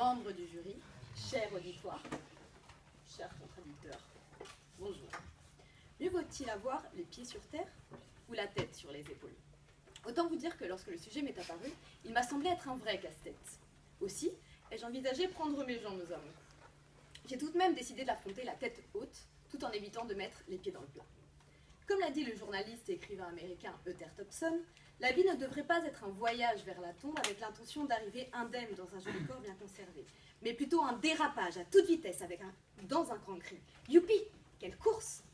membres du jury, cher auditoire, cher contradicteur, bonjour. Mieux vaut-il avoir les pieds sur terre ou la tête sur les épaules? Autant vous dire que lorsque le sujet m'est apparu, il m'a semblé être un vrai casse-tête. Aussi, ai-je envisagé prendre mes jambes à mon cou. J'ai tout de même décidé de l'affronter la tête haute, tout en évitant de mettre les pieds dans le plat. Comme l'a dit le journaliste et écrivain américain Uther Thompson, la vie ne devrait pas être un voyage vers la tombe avec l'intention d'arriver indemne dans un joli corps bien conservé, mais plutôt un dérapage à toute vitesse dans un grand cri. Youpi! Quelle course!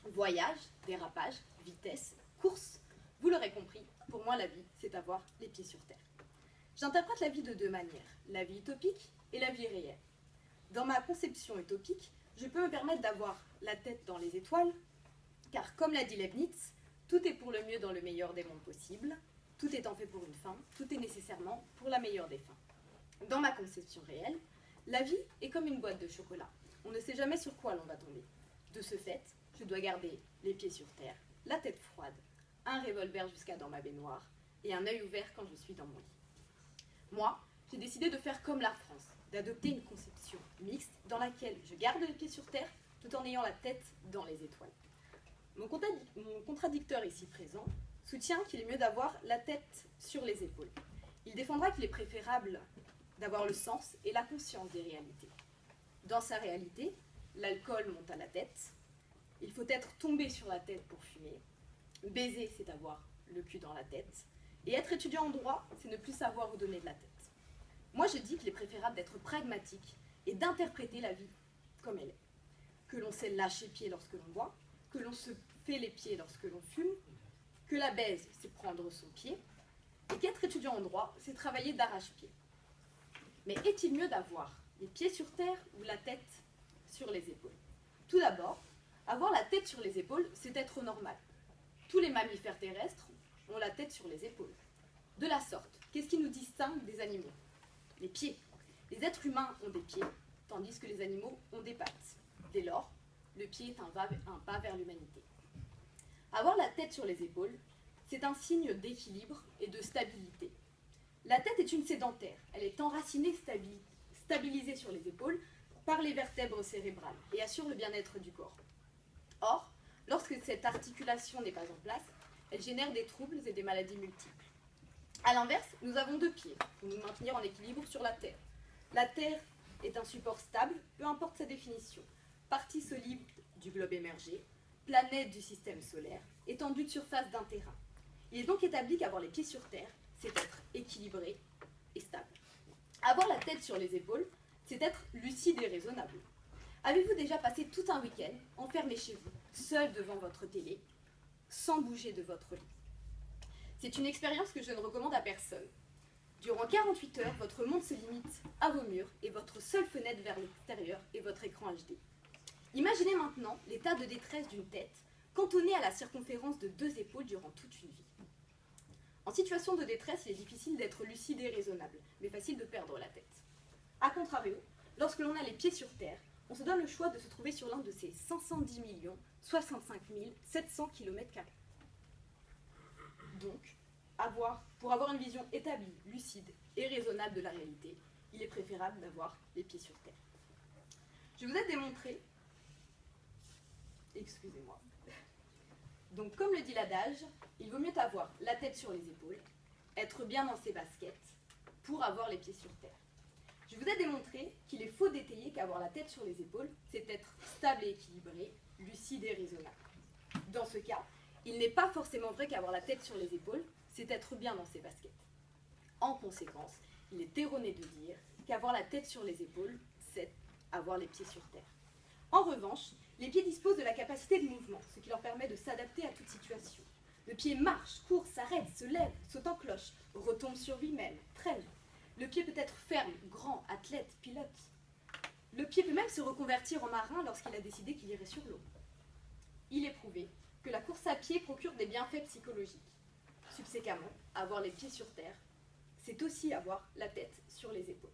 Voyage, dérapage, vitesse, course. Vous l'aurez compris, pour moi la vie, c'est avoir les pieds sur terre. J'interprète la vie de deux manières, la vie utopique et la vie réelle. Dans ma conception utopique, je peux me permettre d'avoir la tête dans les étoiles, car comme l'a dit Leibniz, tout est pour le mieux dans le meilleur des mondes possibles, tout étant fait pour une fin, tout est nécessairement pour la meilleure des fins. Dans ma conception réelle, la vie est comme une boîte de chocolat. On ne sait jamais sur quoi l'on va tomber. De ce fait, je dois garder les pieds sur terre, la tête froide, un revolver jusqu'à dans ma baignoire et un œil ouvert quand je suis dans mon lit. Moi, j'ai décidé de faire comme la France, d'adopter une conception mixte dans laquelle je garde les pieds sur terre tout en ayant la tête dans les étoiles. Mon contradicteur ici présent soutient qu'il est mieux d'avoir la tête sur les épaules. Il défendra qu'il est préférable d'avoir le sens et la conscience des réalités. Dans sa réalité, l'alcool monte à la tête, il faut être tombé sur la tête pour fumer, baiser c'est avoir le cul dans la tête, et être étudiant en droit c'est ne plus savoir où donner de la tête. Moi je dis qu'il est préférable d'être pragmatique et d'interpréter la vie comme elle est. Que l'on sait lâcher pied lorsque l'on boit, que l'on se fait les pieds lorsque l'on fume, que la baise, c'est prendre son pied, et qu'être étudiant en droit, c'est travailler d'arrache-pied. Mais est-il mieux d'avoir les pieds sur terre ou la tête sur les épaules? Tout d'abord, avoir la tête sur les épaules, c'est être normal. Tous les mammifères terrestres ont la tête sur les épaules. De la sorte, qu'est-ce qui nous distingue des animaux? Les pieds. Les êtres humains ont des pieds, tandis que les animaux ont des pattes. Dès lors, le pied est un pas vers l'humanité. Avoir la tête sur les épaules, c'est un signe d'équilibre et de stabilité. La tête est une sédentaire, elle est enracinée, stabilisée sur les épaules par les vertèbres cérébrales et assure le bien-être du corps. Or, lorsque cette articulation n'est pas en place, elle génère des troubles et des maladies multiples. A l'inverse, nous avons deux pieds pour nous maintenir en équilibre sur la terre. La terre est un support stable, peu importe sa définition. Partie solide du globe émergé, planète du système solaire, étendue de surface d'un terrain. Il est donc établi qu'avoir les pieds sur terre, c'est être équilibré et stable. Avoir la tête sur les épaules, c'est être lucide et raisonnable. Avez-vous déjà passé tout un week-end enfermé chez vous, seul devant votre télé, sans bouger de votre lit? C'est une expérience que je ne recommande à personne. Durant 48 heures, votre monde se limite à vos murs et votre seule fenêtre vers l'extérieur est votre écran HD. Imaginez maintenant l'état de détresse d'une tête cantonnée à la circonférence de deux épaules durant toute une vie. En situation de détresse, il est difficile d'être lucide et raisonnable, mais facile de perdre la tête. A contrario, lorsque l'on a les pieds sur terre, on se donne le choix de se trouver sur l'un de ces 510 65 700 km². Donc, pour avoir une vision établie, lucide et raisonnable de la réalité, il est préférable d'avoir les pieds sur terre. Je vous ai démontré, excusez-moi, donc comme le dit l'adage, il vaut mieux avoir la tête sur les épaules, être bien dans ses baskets, pour avoir les pieds sur terre. Je vous ai démontré qu'il est faux d'étayer qu'avoir la tête sur les épaules, c'est être stable et équilibré, lucide et raisonnable. Dans ce cas, il n'est pas forcément vrai qu'avoir la tête sur les épaules, c'est être bien dans ses baskets. En conséquence, il est erroné de dire qu'avoir la tête sur les épaules, c'est avoir les pieds sur terre. En revanche, les pieds disposent de la capacité de mouvement, ce qui leur permet de s'adapter à toute situation. Le pied marche, court, s'arrête, se lève, saute en cloche, retombe sur lui-même, traîne. Le pied peut être ferme, grand, athlète, pilote. Le pied peut même se reconvertir en marin lorsqu'il a décidé qu'il irait sur l'eau. Il est prouvé que la course à pied procure des bienfaits psychologiques. Subséquemment, avoir les pieds sur terre, c'est aussi avoir la tête sur les épaules.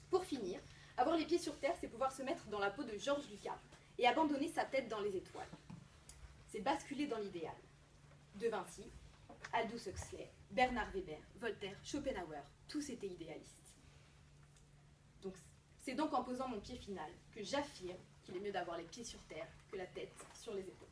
Pour finir, avoir les pieds sur terre, c'est pouvoir se mettre dans la peau de George Lucas et abandonner sa tête dans les étoiles. C'est basculer dans l'idéal. De Vinci, Aldous Huxley, Bernard Weber, Voltaire, Schopenhauer, tous étaient idéalistes. Donc, c'est donc en posant mon pied final que j'affirme qu'il est mieux d'avoir les pieds sur terre que la tête sur les épaules.